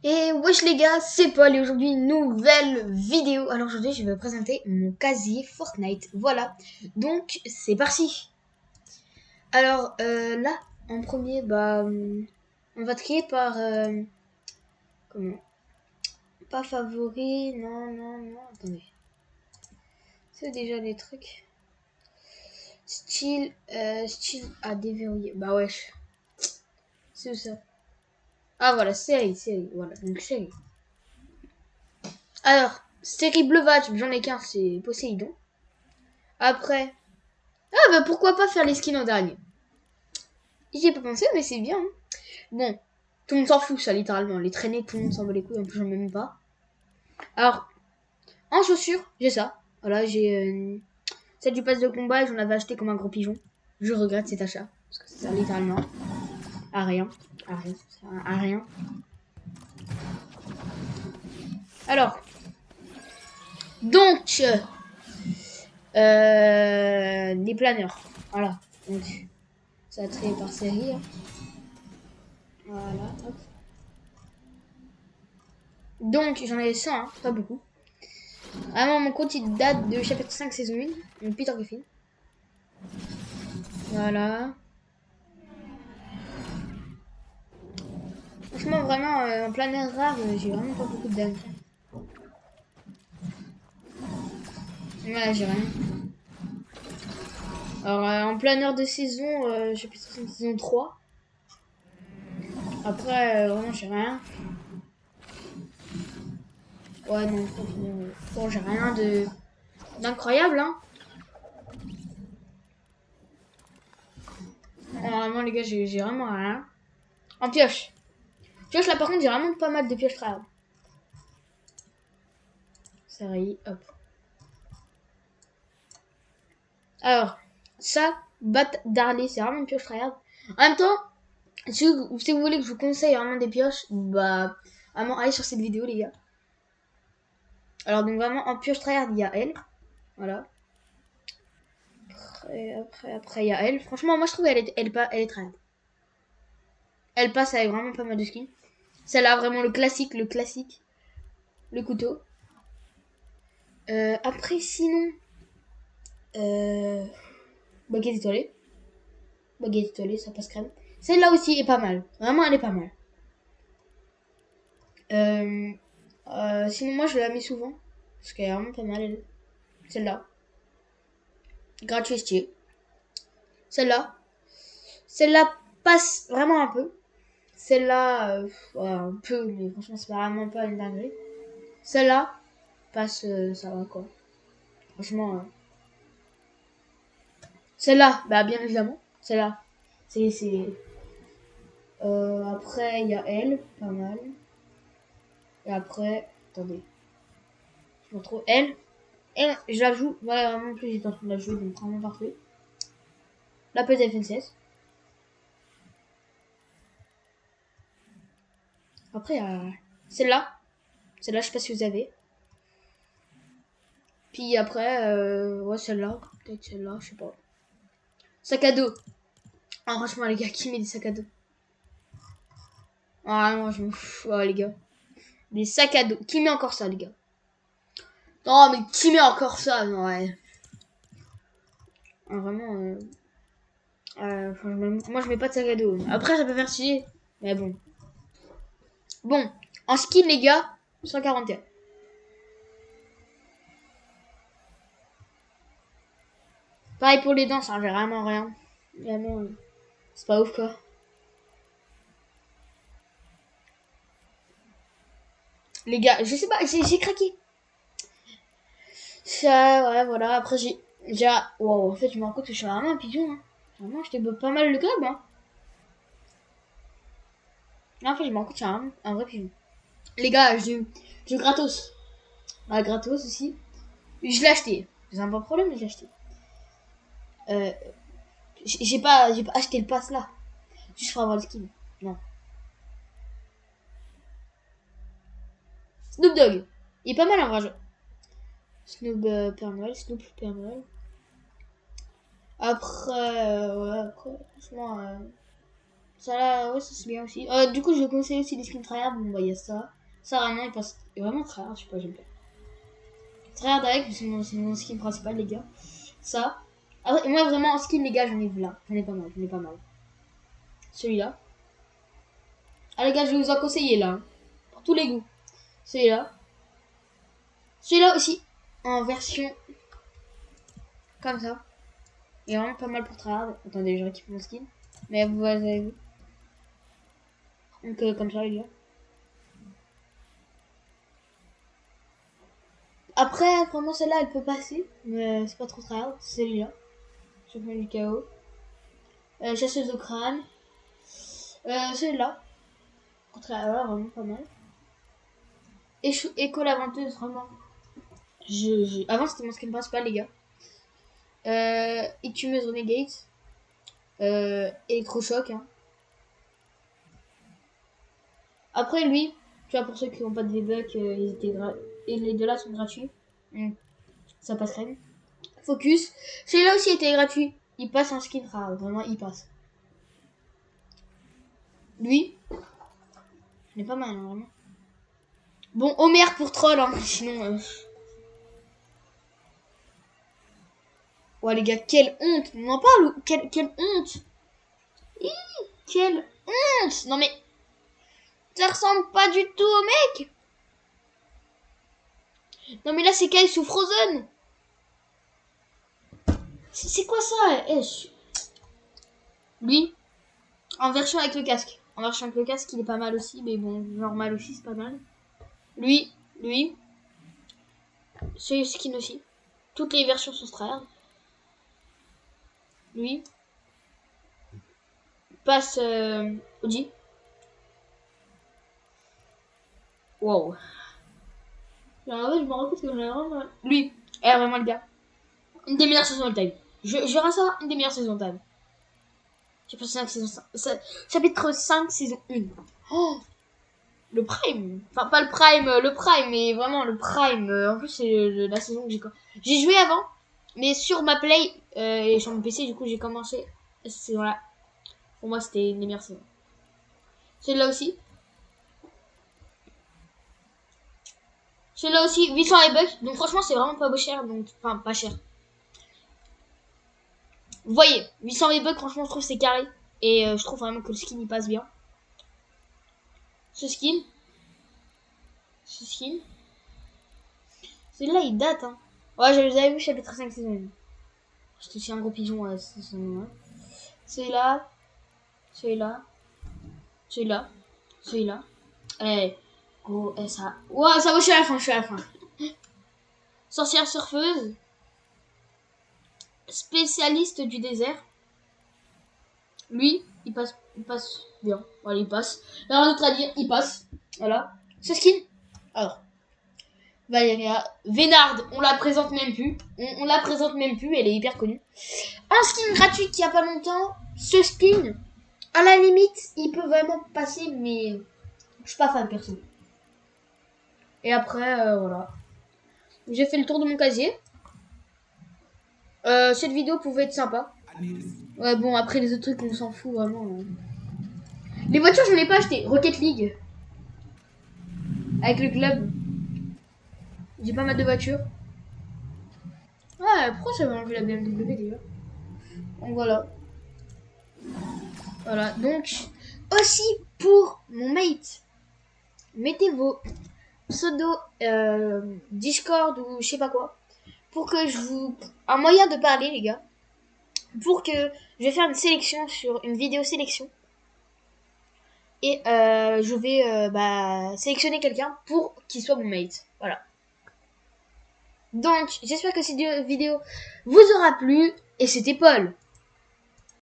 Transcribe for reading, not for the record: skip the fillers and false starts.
Et wesh les gars, c'est Paul et aujourd'hui une nouvelle vidéo. Alors aujourd'hui je vais vous présenter mon casier Fortnite. Voilà, donc c'est parti. Alors là, en premier, on va trier par... comment? Pas favori, non, attendez. C'est déjà les trucs. Style à déverrouiller. Bah wesh. C'est ça. Ah voilà, série, voilà, donc série. Alors, série Bleuvatch, j'en ai qu'un, c'est Poséidon. Après, ah bah pourquoi pas faire les skins en dernier. J'y ai pas pensé, mais c'est bien. Hein. Bon, tout le monde s'en fout, ça, littéralement. Les traînées, tout le monde s'en bat les couilles, en plus, j'en ai même pas. Alors, en chaussures, j'ai ça. Voilà, j'ai celle du pass de combat, j'en avais acheté comme un gros pigeon. Je regrette cet achat, parce que ça sert littéralement à rien. À rien. Alors, donc, les planeurs. Voilà, donc, ça a trié par série. Hein. Voilà, hop. Donc, j'en avais 100, hein, pas beaucoup. Vraiment, mon compte il date de chapitre 5 saison 1, donc Peter Griffin. Voilà. Franchement, vraiment, en planeur rare, j'ai vraiment pas beaucoup de dames. Voilà, j'ai rien. Alors, en planeur de saison, chapitre 5 saison 3. Après, vraiment, j'ai rien. Ouais, non, franchement, bon, j'ai rien d'incroyable, hein. Vraiment, les gars, j'ai vraiment rien. En pioche. Pioche, là, par contre, j'ai vraiment pas mal de pioches rares. Série, hop. Alors, ça, Bat d'Arley, c'est vraiment une pioche tryhard. En même temps, si vous voulez que je vous conseille vraiment des pioches, bah, vraiment, allez sur cette vidéo, les gars. Alors, donc, vraiment, en pioche tryhard, il y a elle. Voilà. Après, il y a elle. Franchement, moi, je trouve qu'elle est tryhard. Elle passe avec vraiment pas mal de skins. Celle-là, vraiment, le classique. Le couteau. Après, sinon, baguette étoilée. Baguette étoilée, ça passe crème. Celle-là aussi est pas mal. Vraiment, elle est pas mal. Sinon, moi, je la mets souvent. Parce qu'elle est vraiment pas mal, elle. Celle-là. Gratuitier. Celle-là. Celle-là passe vraiment un peu. Celle-là, ouais, un peu, mais franchement, c'est vraiment pas une dinguerie. Celle-là passe, ça va quoi. Franchement. Celle-là, bah, bien évidemment. Celle-là. Après, il y a elle, pas mal. Et après, attendez. Je me retrouve elle. Elle, je la joue. Ouais, vraiment, plus j'étais en train de la jouer, donc vraiment parfait. La petite FNCS. Après, celle-là. Celle-là, je sais pas si vous avez. Puis après, ouais, celle-là. Peut-être celle-là, je sais pas. Sac à dos. Ah, franchement, les gars, qui met des sacs à dos? Ah, non, je m'en fous. Ouais, les gars. Des sacs à dos. Qui met encore ça, les gars? Non, mais qui met encore ça? Non, ouais. Ah, vraiment, moi, je mets pas de sac à dos. Après, ça peut faire chier. Mais bon. Bon. En skin, les gars, 141. Pareil pour les dents, ça j'ai vraiment rien. Vraiment, c'est pas ouf, quoi. Les gars, je sais pas, j'ai craqué. Ça, ouais, voilà. Après, wow, en fait, je me rends compte que je suis vraiment un pigeon. Hein. Vraiment, je t'ai pas mal le grab. Hein. Non, en fait, je me rends compte que je suis un vrai pigeon. Les gars, j'ai gratos. Ah, gratos aussi. Je l'ai acheté. C'est un bon problème, mais je l'ai acheté. J'ai pas acheté le pass là. Juste pour avoir le skin. Non. Snoop Dogg. Il est pas mal en vrai jeu. Snoop Père Noël, Snoop Père Noël. Après, ouais, après, franchement, Ça là, ouais, ça c'est bien aussi. Du coup, je conseille aussi les skins tryhard. Bon, bah, il y a ça. Ça, vraiment, il passe vraiment tryhard. Je sais pas, j'aime bien. Tryhard avec, c'est mon skin principal, les gars. Ça. Ah, et moi, vraiment, en skin, les gars, j'en ai là. J'en ai pas mal, j'en ai pas mal. Celui-là. Ah, les gars, je vais vous en conseiller là. Hein. Pour tous les goûts. Celui-là. Celui-là aussi. En version. Comme ça. Il est vraiment pas mal pour tryhard. Attendez, je récupère mon skin. Mais vous avez vu. Donc, comme ça, les gars. Après, vraiment, celle-là, elle peut passer. Mais c'est pas trop tryhard. C'est celui-là. Champion du chaos. Chasseuse au crâne. Celui-là. Voilà, vraiment pas mal. Écho la venteuse, vraiment. Avant, c'était mon skin principal, les gars. Écumeuse Renegade. Électrochoc. Hein. Après, lui, tu vois, pour ceux qui n'ont pas de V-Bucks, et les deux là sont gratuits. Ça passe crème. Focus. Celui-là aussi était gratuit. Il passe un skin rare. Vraiment, il passe. Lui, il est pas mal, hein, vraiment. Bon, Homer pour troll, hein. Sinon. Ouais, les gars, quelle honte. On en parle ou quelle honte. Quelle honte. Non, mais. Ça ressemble pas du tout au mec. Non, mais là, c'est Kai sous Frozen. C'est quoi ça Lui, en version avec le casque. En version avec le casque, il est pas mal aussi. Mais bon, normal aussi, c'est pas mal. Lui. C'est skin aussi. Toutes les versions sont straight. Lui. Passe Audi. Wow. Je me rends compte que j'en ai vraiment... Lui, vraiment le gars. Une des meilleures saisons all time. Je verrai ça, une des meilleures saisons all time. J'ai passé 5 saisons 5. Chapitre 5, saison 1. Oh, le prime. Enfin, pas le prime, mais vraiment le prime. En plus, c'est la saison que j'ai joué avant, mais sur ma play et sur mon PC, du coup, j'ai commencé cette saison-là. Pour moi, c'était une des meilleures saisons. Celle-là aussi. Celle-là aussi, 800 V-Bucks. Donc, franchement, c'est vraiment pas beau cher. Donc, enfin, pas cher. Vous voyez, 800 V-Bucks, franchement, je trouve c'est carré. Et je trouve vraiment que le skin, il passe bien. Ce skin. Celui-là, il date, hein. Ouais, je les avais vu chapitre 5 saison 1. J'étais aussi un gros pigeon à cette saison 1. Celui-là. Eh, oh, ça. Ouais, ça va, je suis à la fin. Sorcière surfeuse. Spécialiste du désert. Lui, il passe bien. Voilà, il passe. Rien d'autre à dire, il passe. Voilà. Ce skin. Alors. Valéria. Vénard, on la présente même plus. On la présente même plus, elle est hyper connue. Un skin gratuit qu'il y a pas longtemps. Ce skin, à la limite, il peut vraiment passer, mais je suis pas fan perso. Et après, voilà. J'ai fait le tour de mon casier. Cette vidéo pouvait être sympa. Ouais, bon, après les autres trucs, on s'en fout vraiment. Hein. Les voitures, je ne l'ai pas acheté. Rocket League. Avec le club. J'ai pas mal de voitures. Ouais, pourquoi j'avais enlevé la BMW déjà? Donc voilà. Voilà, donc aussi pour mon mate, mettez vos pseudos Discord ou je sais pas quoi, pour que je vous... Un moyen de parler les gars, pour que je vais faire une sélection sur une vidéo sélection. Et je vais sélectionner quelqu'un pour qu'il soit mon mate. Voilà. Donc, j'espère que cette vidéo vous aura plu. Et c'était Paul.